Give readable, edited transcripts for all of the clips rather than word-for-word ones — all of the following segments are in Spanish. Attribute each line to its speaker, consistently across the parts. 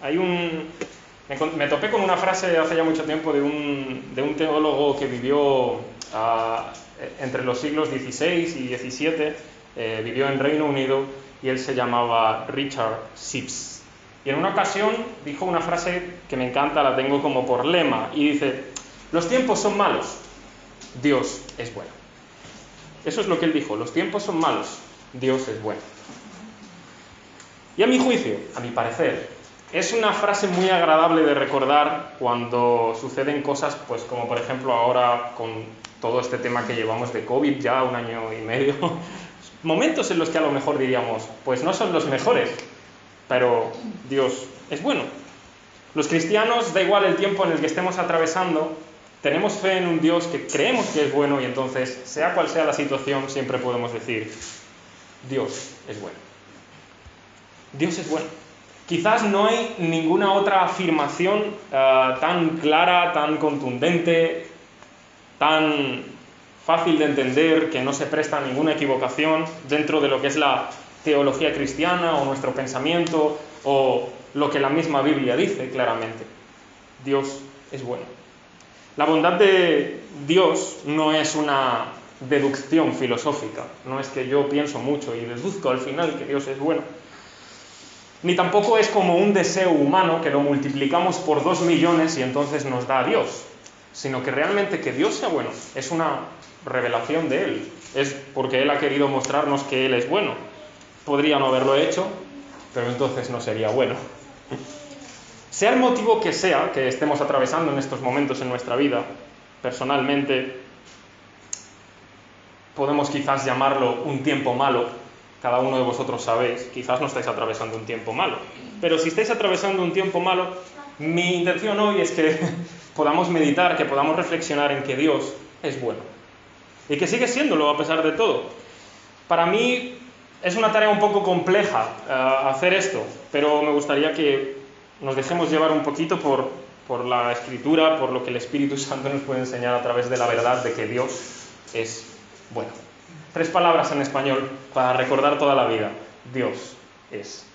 Speaker 1: Me topé con una frase hace ya mucho tiempo de un teólogo que vivió entre los siglos XVI y XVII, vivió en Reino Unido, y él se llamaba Richard Sibbes. Y en una ocasión dijo una frase que me encanta, la tengo como por lema, y dice: los tiempos son malos, Dios es bueno. Eso es lo que él dijo: los tiempos son malos, Dios es bueno. Y a mi juicio, a mi parecer, es una frase muy agradable de recordar cuando suceden cosas, pues como por ejemplo ahora con todo este tema que llevamos de COVID ya 1 año y medio. Momentos en los que a lo mejor diríamos, pues no son los mejores, pero Dios es bueno. Los cristianos, da igual el tiempo en el que estemos atravesando, tenemos fe en un Dios que creemos que es bueno, y entonces, sea cual sea la situación, siempre podemos decir: Dios es bueno. Dios es bueno. Quizás no hay ninguna otra afirmación tan clara, tan contundente, tan fácil de entender, que no se presta a ninguna equivocación dentro de lo que es la teología cristiana o nuestro pensamiento o lo que la misma Biblia dice claramente. Dios es bueno. La bondad de Dios no es una deducción filosófica, no es que yo pienso mucho y deduzco al final que Dios es bueno. Ni tampoco es como un deseo humano que lo multiplicamos por 2 millones y entonces nos da a Dios, sino que realmente que Dios sea bueno es una revelación de Él, es porque Él ha querido mostrarnos que Él es bueno. Podría no haberlo hecho, pero entonces no sería bueno. Sea el motivo que sea que estemos atravesando en estos momentos en nuestra vida, personalmente podemos quizás llamarlo un tiempo malo. Cada uno de vosotros sabéis, quizás no estáis atravesando un tiempo malo, pero si estáis atravesando un tiempo malo, mi intención hoy es que podamos meditar, que podamos reflexionar en que Dios es bueno y que sigue siéndolo a pesar de todo. Para mí es una tarea un poco compleja hacer esto, pero me gustaría que nos dejemos llevar un poquito por la Escritura, por lo que el Espíritu Santo nos puede enseñar a través de la verdad de que Dios es bueno. 3 palabras en español para recordar toda la vida: Dios es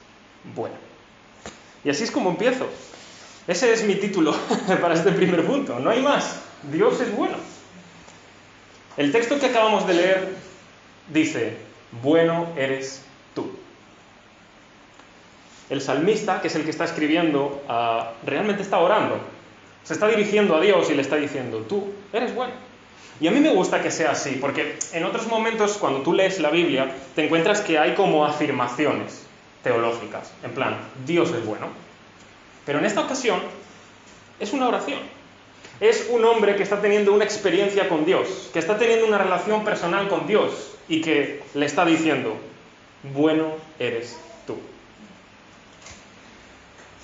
Speaker 1: bueno. Y así es como empiezo. Ese es mi título para este primer punto, no hay más. Dios es bueno. El texto que acabamos de leer dice: bueno eres tú. El salmista, que es el que está escribiendo, realmente está orando. Se está dirigiendo a Dios y le está diciendo: tú eres bueno. Y a mí me gusta que sea así, porque en otros momentos, cuando tú lees la Biblia, te encuentras que hay como afirmaciones teológicas, en plan, Dios es bueno. Pero en esta ocasión, es una oración. Es un hombre que está teniendo una experiencia con Dios, que está teniendo una relación personal con Dios, y que le está diciendo: bueno eres tú.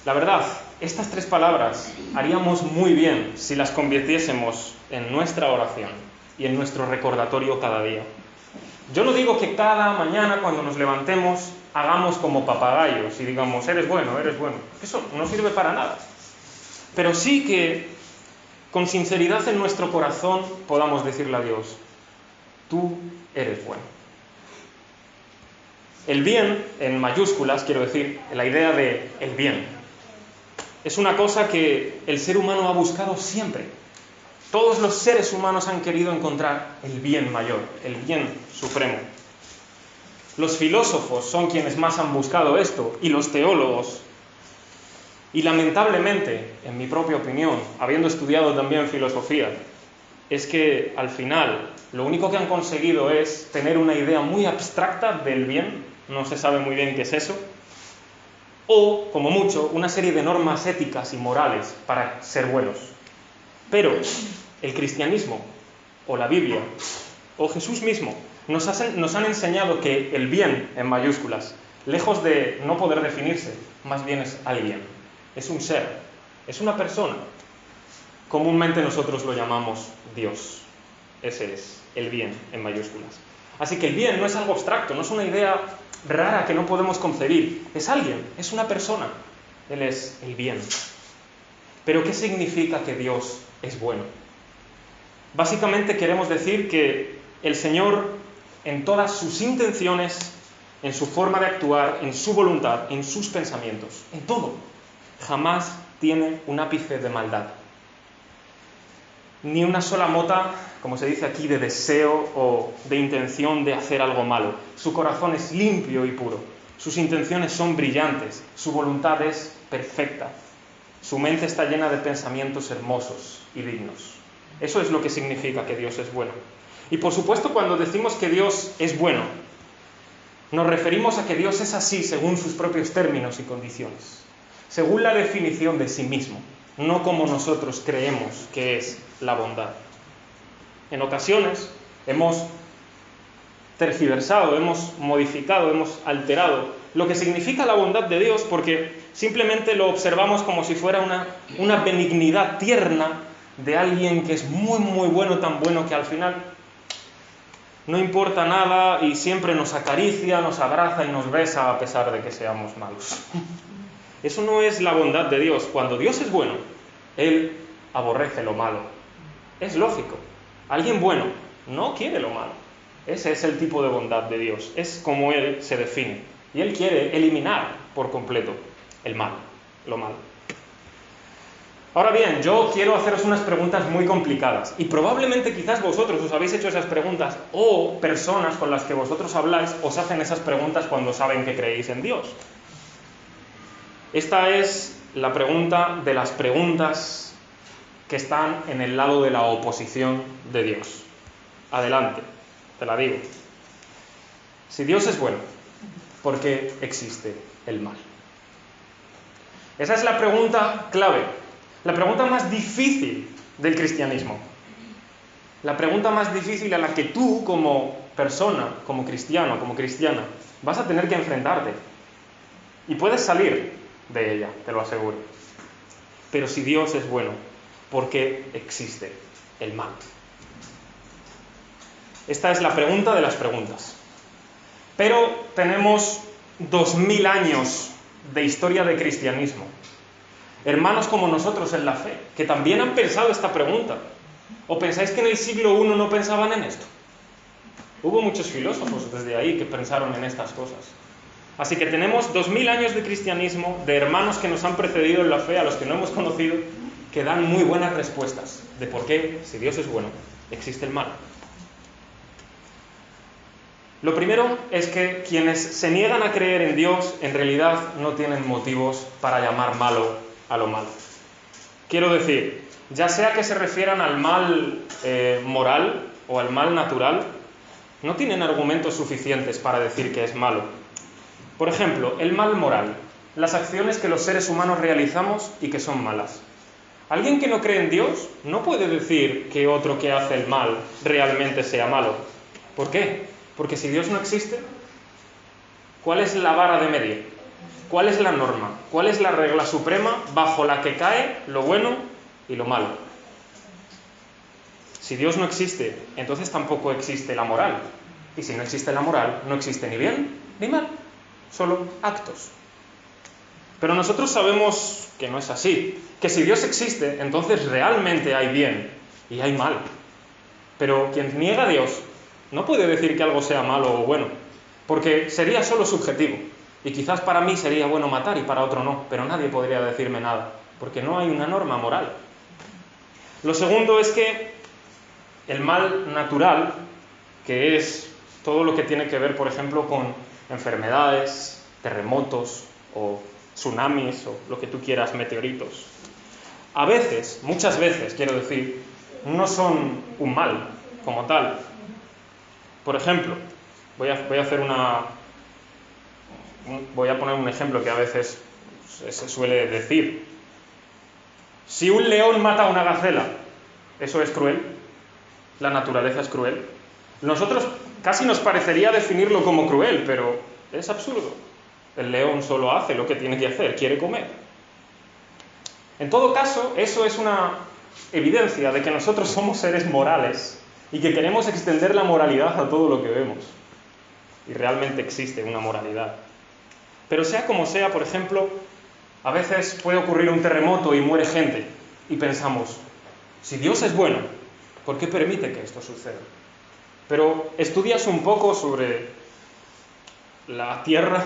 Speaker 1: La verdad, estas 3 palabras haríamos muy bien si las convirtiésemos en nuestra oración y en nuestro recordatorio cada día. Yo no digo que cada mañana cuando nos levantemos hagamos como papagayos y digamos: eres bueno, eres bueno. Eso no sirve para nada. Pero sí que con sinceridad en nuestro corazón podamos decirle a Dios: tú eres bueno. El bien, en mayúsculas, quiero decir, la idea de el bien, es una cosa que el ser humano ha buscado siempre. Todos los seres humanos han querido encontrar el bien mayor, el bien supremo. Los filósofos son quienes más han buscado esto, y los teólogos. Y lamentablemente, en mi propia opinión, habiendo estudiado también filosofía, es que al final lo único que han conseguido es tener una idea muy abstracta del bien, no se sabe muy bien qué es eso, o, como mucho, una serie de normas éticas y morales para ser buenos. Pero el cristianismo, o la Biblia, o Jesús mismo, nos han enseñado que el bien, en mayúsculas, lejos de no poder definirse, más bien es alguien, es un ser, es una persona. Comúnmente nosotros lo llamamos Dios. Ese es el bien, en mayúsculas. Así que el bien no es algo abstracto, no es una idea rara que no podemos concebir. Es alguien, es una persona. Él es el bien. Pero ¿qué significa que Dios es bueno? Básicamente queremos decir que el Señor, en todas sus intenciones, en su forma de actuar, en su voluntad, en sus pensamientos, en todo, jamás tiene un ápice de maldad. Ni una sola mota, como se dice aquí, de deseo o de intención de hacer algo malo. Su corazón es limpio y puro. Sus intenciones son brillantes. Su voluntad es perfecta. Su mente está llena de pensamientos hermosos y dignos. Eso es lo que significa que Dios es bueno. Y por supuesto, cuando decimos que Dios es bueno, nos referimos a que Dios es así según sus propios términos y condiciones, según la definición de sí mismo, no como nosotros creemos que es la bondad. En ocasiones hemos tergiversado, hemos modificado, hemos alterado lo que significa la bondad de Dios porque simplemente lo observamos como si fuera una benignidad tierna de alguien que es muy, muy bueno, tan bueno que al final no importa nada y siempre nos acaricia, nos abraza y nos besa a pesar de que seamos malos. Eso no es la bondad de Dios. Cuando Dios es bueno, Él aborrece lo malo. Es lógico. Alguien bueno no quiere lo malo. Ese es el tipo de bondad de Dios. Es como Él se define. Y Él quiere eliminar por completo el mal, lo malo. Ahora bien, yo quiero haceros unas preguntas muy complicadas. Y probablemente quizás vosotros os habéis hecho esas preguntas o personas con las que vosotros habláis os hacen esas preguntas cuando saben que creéis en Dios. Esta es la pregunta de las preguntas que están en el lado de la oposición de Dios. Adelante, te la digo. Si Dios es bueno, ¿por qué existe el mal? Esa es la pregunta clave, la pregunta más difícil del cristianismo. La pregunta más difícil a la que tú, como persona, como cristiano, como cristiana, vas a tener que enfrentarte. Y puedes salir de ella, te lo aseguro. Pero si Dios es bueno, ¿por qué existe el mal? Esta es la pregunta de las preguntas. Pero tenemos 2000 años de historia de cristianismo. Hermanos como nosotros en la fe, que también han pensado esta pregunta. ¿O pensáis que en el siglo I no pensaban en esto? Hubo muchos filósofos desde ahí que pensaron en estas cosas. Así que tenemos 2000 años de cristianismo, de hermanos que nos han precedido en la fe, a los que no hemos conocido, que dan muy buenas respuestas de por qué, si Dios es bueno, existe el mal. Lo primero es que quienes se niegan a creer en Dios, en realidad no tienen motivos para llamar malo a lo malo. Quiero decir, ya sea que se refieran al mal moral o al mal natural, no tienen argumentos suficientes para decir que es malo. Por ejemplo, el mal moral, las acciones que los seres humanos realizamos y que son malas. Alguien que no cree en Dios no puede decir que otro que hace el mal realmente sea malo. ¿Por qué? Porque si Dios no existe, ¿cuál es la vara de medir? ¿Cuál es la norma? ¿Cuál es la regla suprema bajo la que cae lo bueno y lo malo? Si Dios no existe, entonces tampoco existe la moral. Y si no existe la moral, no existe ni bien ni mal, solo actos. Pero nosotros sabemos que no es así, que si Dios existe, entonces realmente hay bien y hay mal. Pero quien niega a Dios no puede decir que algo sea malo o bueno, porque sería solo subjetivo. Y quizás para mí sería bueno matar y para otro no, pero nadie podría decirme nada, porque no hay una norma moral. Lo segundo es que el mal natural, que es todo lo que tiene que ver, por ejemplo, con enfermedades, terremotos o tsunamis o lo que tú quieras, meteoritos, a veces, muchas veces, quiero decir, no son un mal como tal. Por ejemplo, voy a poner un ejemplo que a veces se suele decir. Si un león mata a una gacela, ¿eso es cruel? ¿La naturaleza es cruel? Nosotros casi nos parecería definirlo como cruel, pero es absurdo. El león solo hace lo que tiene que hacer, quiere comer. En todo caso, eso es una evidencia de que nosotros somos seres morales y que queremos extender la moralidad a todo lo que vemos. Y realmente existe una moralidad. Pero sea como sea, por ejemplo, a veces puede ocurrir un terremoto y muere gente. Y pensamos, si Dios es bueno, ¿por qué permite que esto suceda? Pero estudias un poco sobre la Tierra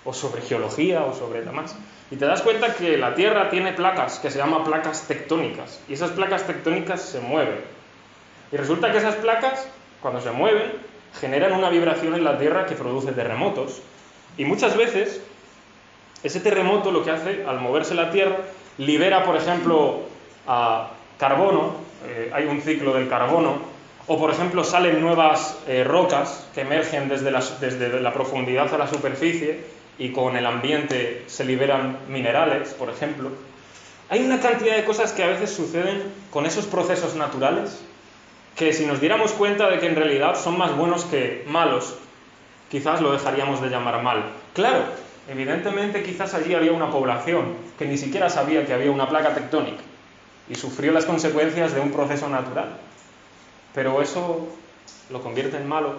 Speaker 1: o sobre geología, o sobre demás. Y te das cuenta que la Tierra tiene placas que se llaman placas tectónicas, y esas placas tectónicas se mueven. Y resulta que esas placas, cuando se mueven, generan una vibración en la Tierra que produce terremotos. Y muchas veces, ese terremoto lo que hace, al moverse la Tierra, libera, por ejemplo, carbono, hay un ciclo del carbono, o por ejemplo salen nuevas rocas que emergen desde la profundidad a la superficie y con el ambiente se liberan minerales, por ejemplo. Hay una cantidad de cosas que a veces suceden con esos procesos naturales que si nos diéramos cuenta de que en realidad son más buenos que malos, quizás lo dejaríamos de llamar mal. Claro, evidentemente quizás allí había una población que ni siquiera sabía que había una placa tectónica y sufrió las consecuencias de un proceso natural. Pero eso lo convierte en malo.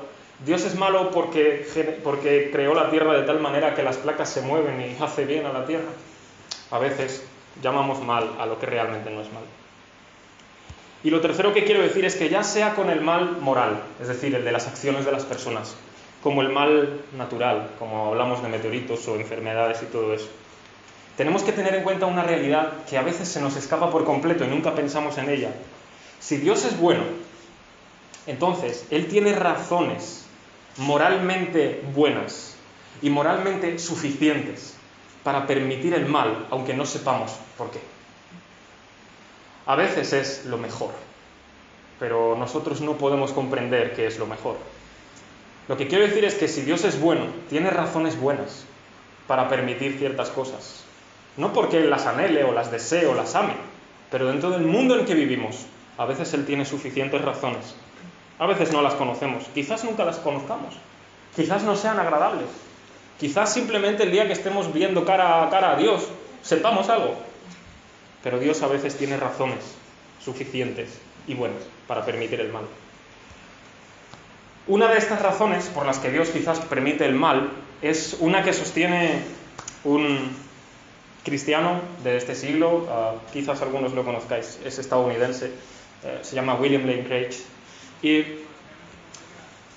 Speaker 1: Dios es malo porque creó la tierra de tal manera que las placas se mueven y hace bien a la tierra. A veces llamamos mal a lo que realmente no es mal. Y lo tercero que quiero decir es que ya sea con el mal moral, es decir, el de las acciones de las personas, como el mal natural, como hablamos de meteoritos o enfermedades y todo eso, tenemos que tener en cuenta una realidad que a veces se nos escapa por completo y nunca pensamos en ella. Si Dios es bueno, entonces Él tiene razones moralmente buenas y moralmente suficientes para permitir el mal, aunque no sepamos por qué. A veces es lo mejor, pero nosotros no podemos comprender qué es lo mejor. Lo que quiero decir es que si Dios es bueno, tiene razones buenas para permitir ciertas cosas. No porque Él las anhele o las desee o las ame, pero dentro del mundo en que vivimos, a veces Él tiene suficientes razones. A veces no las conocemos, quizás nunca las conozcamos, quizás no sean agradables, quizás simplemente el día que estemos viendo cara a cara a Dios, sepamos algo. Pero Dios a veces tiene razones suficientes y buenas para permitir el mal. Una de estas razones por las que Dios quizás permite el mal es una que sostiene un cristiano de este siglo, quizás algunos lo conozcáis, es estadounidense, se llama William Lane Craig, y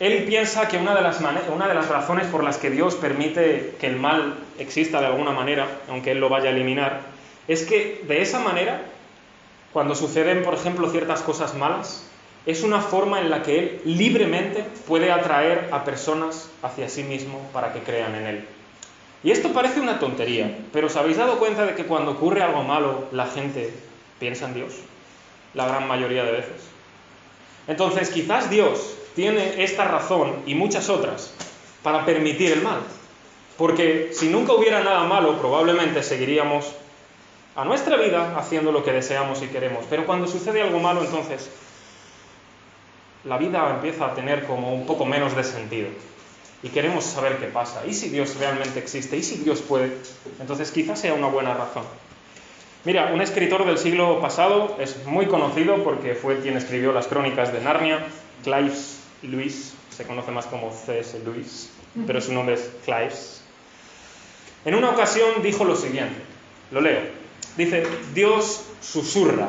Speaker 1: él piensa que una de las razones por las que Dios permite que el mal exista de alguna manera, aunque Él lo vaya a eliminar, es que de esa manera, cuando suceden, por ejemplo, ciertas cosas malas, es una forma en la que Él libremente puede atraer a personas hacia sí mismo para que crean en Él. Y esto parece una tontería, pero ¿os habéis dado cuenta de que cuando ocurre algo malo, la gente piensa en Dios? La gran mayoría de veces. Entonces, quizás Dios tiene esta razón y muchas otras para permitir el mal. Porque si nunca hubiera nada malo, probablemente seguiríamos a nuestra vida haciendo lo que deseamos y queremos. Pero cuando sucede algo malo, entonces la vida empieza a tener como un poco menos de sentido. Y queremos saber qué pasa. ¿Y si Dios realmente existe? ¿Y si Dios puede? Entonces quizás sea una buena razón. Mira, un escritor del siglo pasado, es muy conocido porque fue quien escribió las crónicas de Narnia, Clive Lewis, se conoce más como C.S. Lewis, pero su nombre es Clive. En una ocasión dijo lo siguiente, lo leo, dice: Dios susurra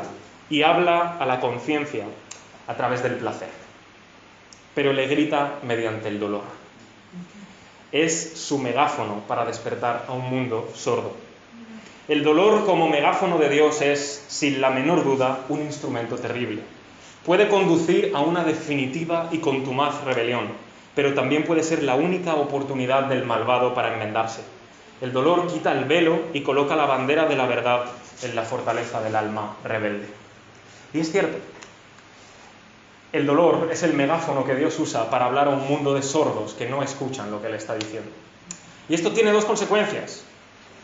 Speaker 1: y habla a la conciencia a través del placer, pero le grita mediante el dolor. Es su megáfono para despertar a un mundo sordo. El dolor como megáfono de Dios es, sin la menor duda, un instrumento terrible. Puede conducir a una definitiva y contumaz rebelión, pero también puede ser la única oportunidad del malvado para enmendarse. El dolor quita el velo y coloca la bandera de la verdad en la fortaleza del alma rebelde. Y es cierto, el dolor es el megáfono que Dios usa para hablar a un mundo de sordos que no escuchan lo que Él está diciendo. Y esto tiene dos consecuencias.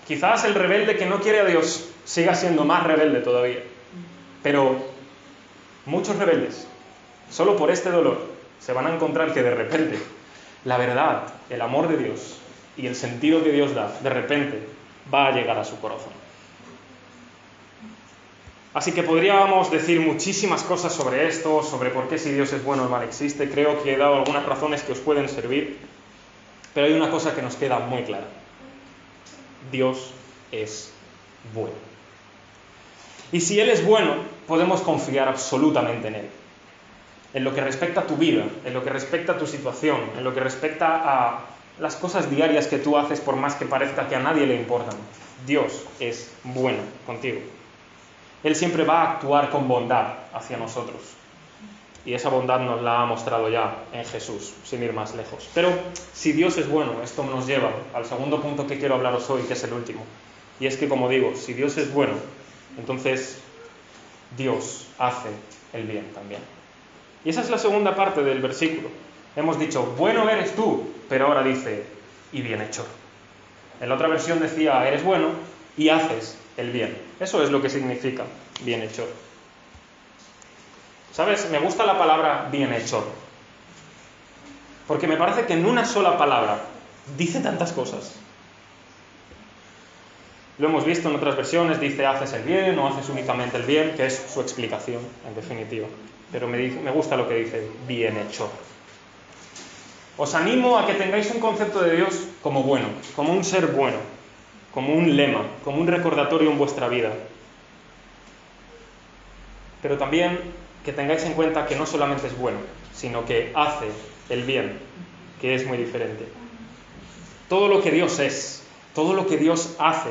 Speaker 1: Quizás el rebelde que no quiere a Dios siga siendo más rebelde todavía. Pero muchos rebeldes, solo por este dolor, se van a encontrar que de repente la verdad, el amor de Dios y el sentido que Dios da, de repente va a llegar a su corazón. Así que podríamos decir muchísimas cosas sobre esto, sobre por qué si Dios es bueno o mal existe. Creo que he dado algunas razones que os pueden servir, pero hay una cosa que nos queda muy clara. Dios es bueno. Y si Él es bueno, podemos confiar absolutamente en Él. En lo que respecta a tu vida, en lo que respecta a tu situación, en lo que respecta a las cosas diarias que tú haces, por más que parezca que a nadie le importan. Dios es bueno contigo. Él siempre va a actuar con bondad hacia nosotros. Y esa bondad nos la ha mostrado ya en Jesús, sin ir más lejos. Pero si Dios es bueno, esto nos lleva al segundo punto que quiero hablaros hoy, que es el último. Y es que, como digo, si Dios es bueno, entonces Dios hace el bien también. Y esa es la segunda parte del versículo. Hemos dicho, bueno eres tú, pero ahora dice, y bienhechor. En la otra versión decía, eres bueno y haces el bien. Eso es lo que significa bienhechor. ¿Sabes? Me gusta la palabra bienhechor, porque me parece que en una sola palabra dice tantas cosas. Lo hemos visto en otras versiones, dice haces el bien o haces únicamente el bien, que es su explicación, en definitiva. Pero me gusta lo que dice bienhechor. Os animo a que tengáis un concepto de Dios como bueno, como un ser bueno, como un lema, como un recordatorio en vuestra vida. Pero también que tengáis en cuenta que no solamente es bueno, sino que hace el bien, que es muy diferente. Todo lo que Dios es, todo lo que Dios hace,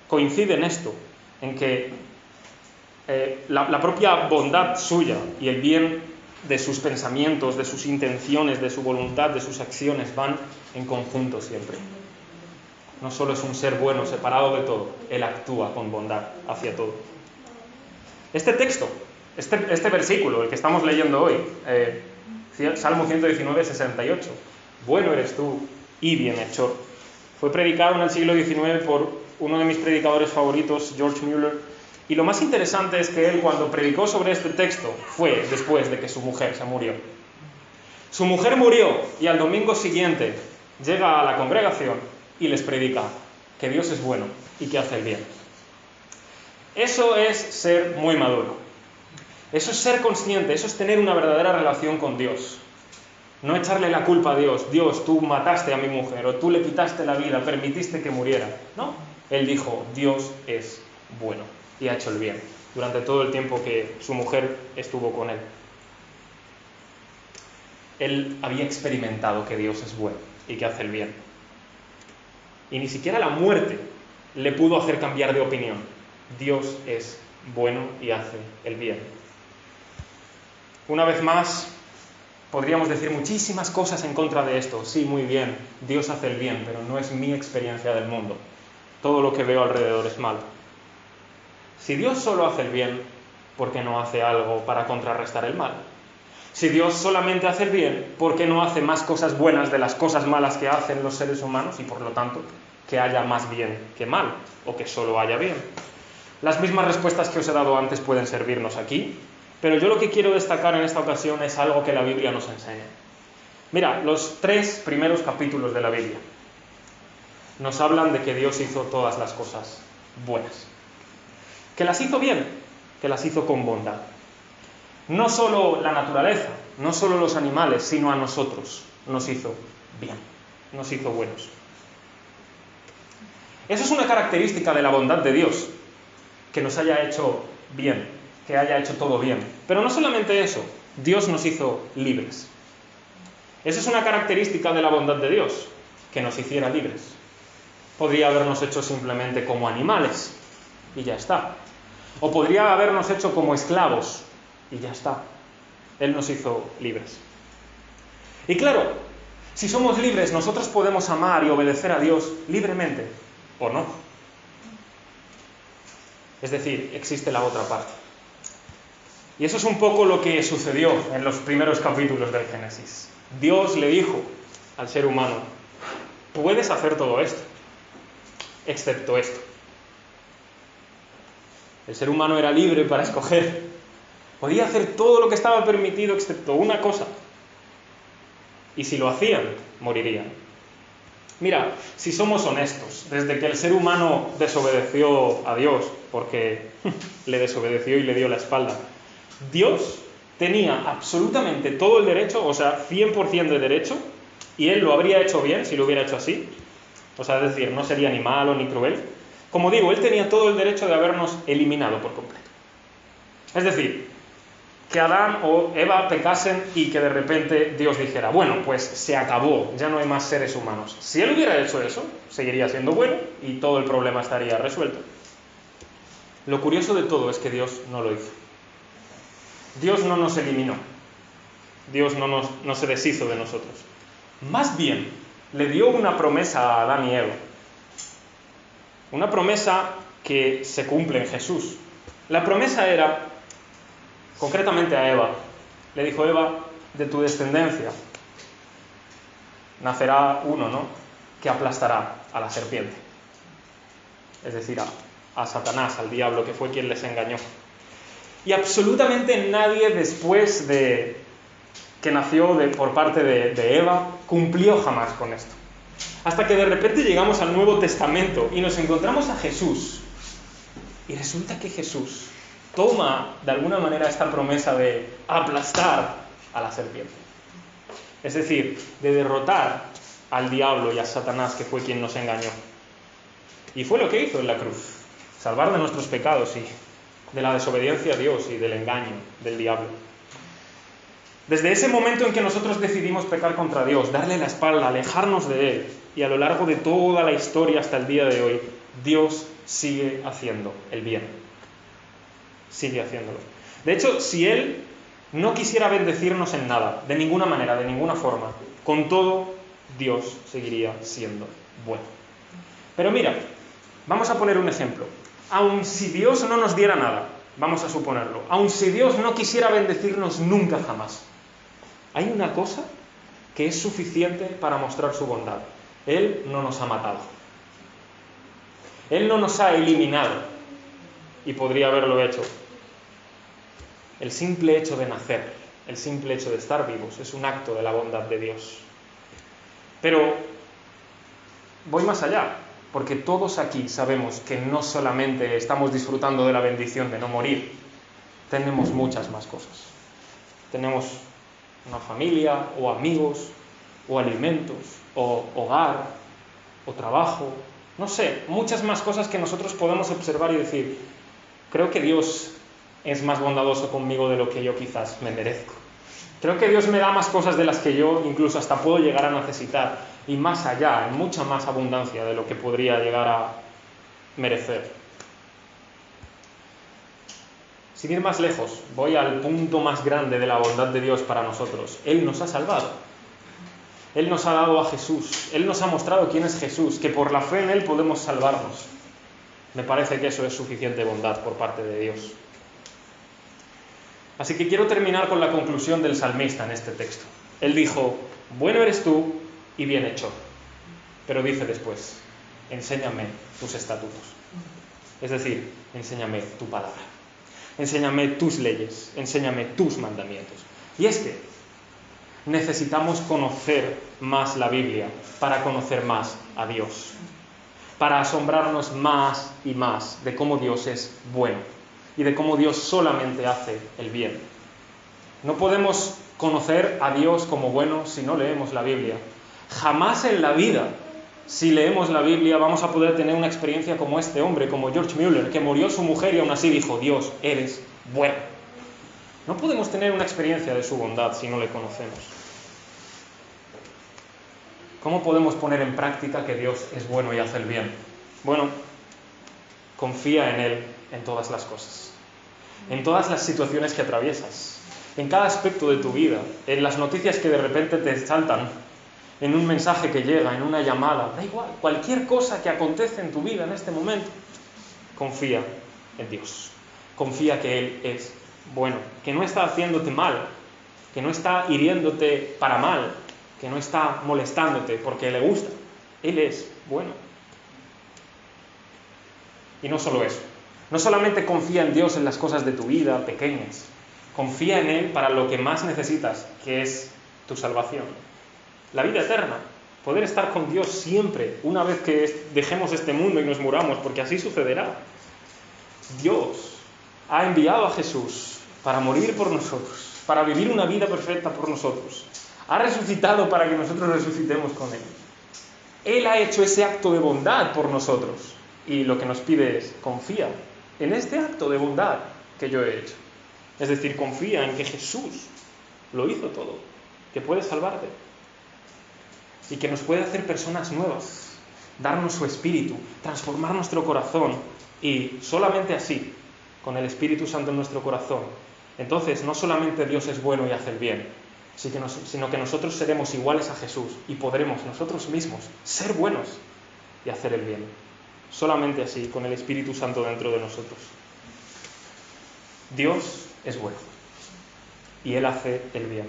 Speaker 1: coincide en esto, en que la propia bondad suya y el bien de sus pensamientos, de sus intenciones, de su voluntad, de sus acciones, van en conjunto siempre. No solo es un ser bueno, separado de todo, Él actúa con bondad hacia todo. Este texto, este versículo, el que estamos leyendo hoy, Salmo 119, 68, bueno eres tú y bienhechor, fue predicado en el siglo XIX por uno de mis predicadores favoritos, George Mueller, y lo más interesante es que él, cuando predicó sobre este texto, fue después de que su mujer se murió. Su mujer murió y al domingo siguiente llega a la congregación y les predica que Dios es bueno y que hace el bien. Eso es ser muy maduro. Eso es ser consciente, eso es tener una verdadera relación con Dios. No echarle la culpa a Dios. Dios, tú mataste a mi mujer, o tú le quitaste la vida, permitiste que muriera. No, él dijo, Dios es bueno y ha hecho el bien durante todo el tiempo que su mujer estuvo con él. Él había experimentado que Dios es bueno y que hace el bien. Y ni siquiera la muerte le pudo hacer cambiar de opinión. Dios es bueno y hace el bien. Una vez más, podríamos decir muchísimas cosas en contra de esto. Sí, muy bien, Dios hace el bien, pero no es mi experiencia del mundo. Todo lo que veo alrededor es malo. Si Dios solo hace el bien, ¿por qué no hace algo para contrarrestar el mal? Si Dios solamente hace el bien, ¿por qué no hace más cosas buenas de las cosas malas que hacen los seres humanos y, por lo tanto, que haya más bien que mal, o que solo haya bien? Las mismas respuestas que os he dado antes pueden servirnos aquí, pero yo lo que quiero destacar en esta ocasión es algo que la Biblia nos enseña. Mira, los 3 primeros capítulos de la Biblia nos hablan de que Dios hizo todas las cosas buenas. Que las hizo bien, que las hizo con bondad. No solo la naturaleza, no solo los animales, sino a nosotros nos hizo bien, nos hizo buenos. Eso es una característica de la bondad de Dios, que nos haya hecho bien, que haya hecho todo bien. Pero no solamente eso, Dios nos hizo libres. Esa es una característica de la bondad de Dios, que nos hiciera libres. Podría habernos hecho simplemente como animales, y ya está. O podría habernos hecho como esclavos, y ya está. Él nos hizo libres. Y claro, si somos libres, nosotros podemos amar y obedecer a Dios libremente, ¿o no? Es decir, existe la otra parte. Y eso es un poco lo que sucedió en los primeros capítulos del Génesis. Dios le dijo al ser humano, puedes hacer todo esto, excepto esto. El ser humano era libre para escoger. Podía hacer todo lo que estaba permitido, excepto una cosa. Y si lo hacían, morirían. Mira, si somos honestos, desde que el ser humano desobedeció a Dios, porque le desobedeció y le dio la espalda, Dios tenía absolutamente todo el derecho, o sea, 100% de derecho, y Él lo habría hecho bien si lo hubiera hecho así. O sea, es decir, no sería ni malo ni cruel. Como digo, Él tenía todo el derecho de habernos eliminado por completo. Es decir, que Adán o Eva pecasen y que de repente Dios dijera, bueno, pues se acabó, ya no hay más seres humanos. Si él hubiera hecho eso, seguiría siendo bueno y todo el problema estaría resuelto. Lo curioso de todo es que Dios no lo hizo. Dios no nos eliminó. Dios no se deshizo de nosotros. Más bien, le dio una promesa a Adán y Eva. Una promesa que se cumple en Jesús. La promesa era, concretamente a Eva, le dijo: Eva, de tu descendencia nacerá uno, ¿no?, que aplastará a la serpiente. Es decir, a Satanás, al diablo, que fue quien les engañó. Y absolutamente nadie después de que nació por parte de Eva cumplió jamás con esto. Hasta que de repente llegamos al Nuevo Testamento y nos encontramos a Jesús. Y resulta que Jesús toma de alguna manera esta promesa de aplastar a la serpiente. Es decir, de derrotar al diablo y a Satanás, que fue quien nos engañó. Y fue lo que hizo en la cruz: salvar de nuestros pecados y de la desobediencia a Dios y del engaño del diablo. Desde ese momento en que nosotros decidimos pecar contra Dios, darle la espalda, alejarnos de Él, y a lo largo de toda la historia hasta el día de hoy, Dios sigue haciendo el bien. Sigue haciéndolo. De hecho, si Él no quisiera bendecirnos en nada, de ninguna manera, de ninguna forma, con todo, Dios seguiría siendo bueno. Pero mira, vamos a poner un ejemplo. Aun si Dios no nos diera nada, vamos a suponerlo, aun si Dios no quisiera bendecirnos nunca jamás, hay una cosa que es suficiente para mostrar su bondad. Él no nos ha matado. Él no nos ha eliminado, y podría haberlo hecho. El simple hecho de nacer, el simple hecho de estar vivos, es un acto de la bondad de Dios. Pero voy más allá, porque todos aquí sabemos que no solamente estamos disfrutando de la bendición de no morir, tenemos muchas más cosas. Tenemos una familia, o amigos, o alimentos, o hogar, o trabajo, no sé, muchas más cosas que nosotros podemos observar y decir: creo que Dios es más bondadoso conmigo de lo que yo quizás me merezco. Creo que Dios me da más cosas de las que yo incluso hasta puedo llegar a necesitar, y más allá, en mucha más abundancia de lo que podría llegar a merecer. Sin ir más lejos, voy al punto más grande de la bondad de Dios para nosotros. Él nos ha salvado. Él nos ha dado a Jesús. Él nos ha mostrado quién es Jesús, que por la fe en Él podemos salvarnos. Me parece que eso es suficiente bondad por parte de Dios. Así que quiero terminar con la conclusión del salmista en este texto. Él dijo: bueno eres tú y bien hecho. Pero dice después: enséñame tus estatutos. Es decir, enséñame tu palabra. Enséñame tus leyes, enséñame tus mandamientos. Y es que necesitamos conocer más la Biblia para conocer más a Dios, para asombrarnos más y más de cómo Dios es bueno y de cómo Dios solamente hace el bien. No podemos conocer a Dios como bueno si no leemos la Biblia. Jamás en la vida, si leemos la Biblia, vamos a poder tener una experiencia como este hombre, como George Mueller, que murió su mujer y aún así dijo: Dios, eres bueno. No podemos tener una experiencia de su bondad si no le conocemos. ¿Cómo podemos poner en práctica que Dios es bueno y hace el bien? Bueno, confía en Él en todas las cosas, en todas las situaciones que atraviesas, en cada aspecto de tu vida, en las noticias que de repente te saltan, en un mensaje que llega, en una llamada, da igual, cualquier cosa que acontece en tu vida en este momento, confía en Dios. Confía que Él es bueno, que no está haciéndote mal, que no está hiriéndote para mal, que no está molestándote porque le gusta. Él es bueno. Y no solo eso, no solamente confía en Dios en las cosas de tu vida pequeñas, confía en Él para lo que más necesitas, que es tu salvación. La vida eterna, poder estar con Dios siempre, una vez que dejemos este mundo y nos muramos, porque así sucederá. Dios ha enviado a Jesús para morir por nosotros, para vivir una vida perfecta por nosotros. Ha resucitado para que nosotros resucitemos con Él. Él ha hecho ese acto de bondad por nosotros, y lo que nos pide es: confía en este acto de bondad que yo he hecho. Es decir, confía en que Jesús lo hizo todo, que puede salvarte y que nos puede hacer personas nuevas, darnos su espíritu, transformar nuestro corazón y solamente así, con el Espíritu Santo en nuestro corazón, entonces no solamente Dios es bueno y hace el bien, sino que nosotros seremos iguales a Jesús y podremos nosotros mismos ser buenos y hacer el bien. Solamente así, con el Espíritu Santo dentro de nosotros. Dios es bueno y Él hace el bien.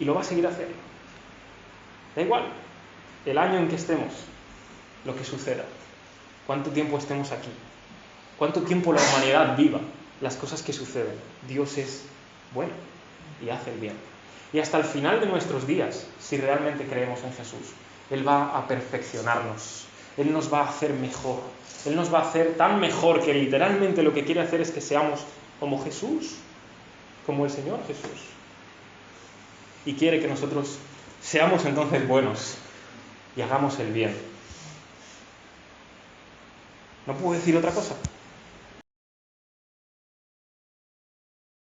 Speaker 1: Y lo va a seguir haciendo. Da igual el año en que estemos, lo que suceda, cuánto tiempo estemos aquí, cuánto tiempo la humanidad viva, las cosas que suceden. Dios es bueno y hace el bien. Y hasta el final de nuestros días, si realmente creemos en Jesús, Él va a perfeccionarnos, Él nos va a hacer mejor, Él nos va a hacer tan mejor que literalmente lo que quiere hacer es que seamos como Jesús, como el Señor Jesús. Y quiere que nosotros seamos entonces buenos y hagamos el bien. No puedo decir otra cosa.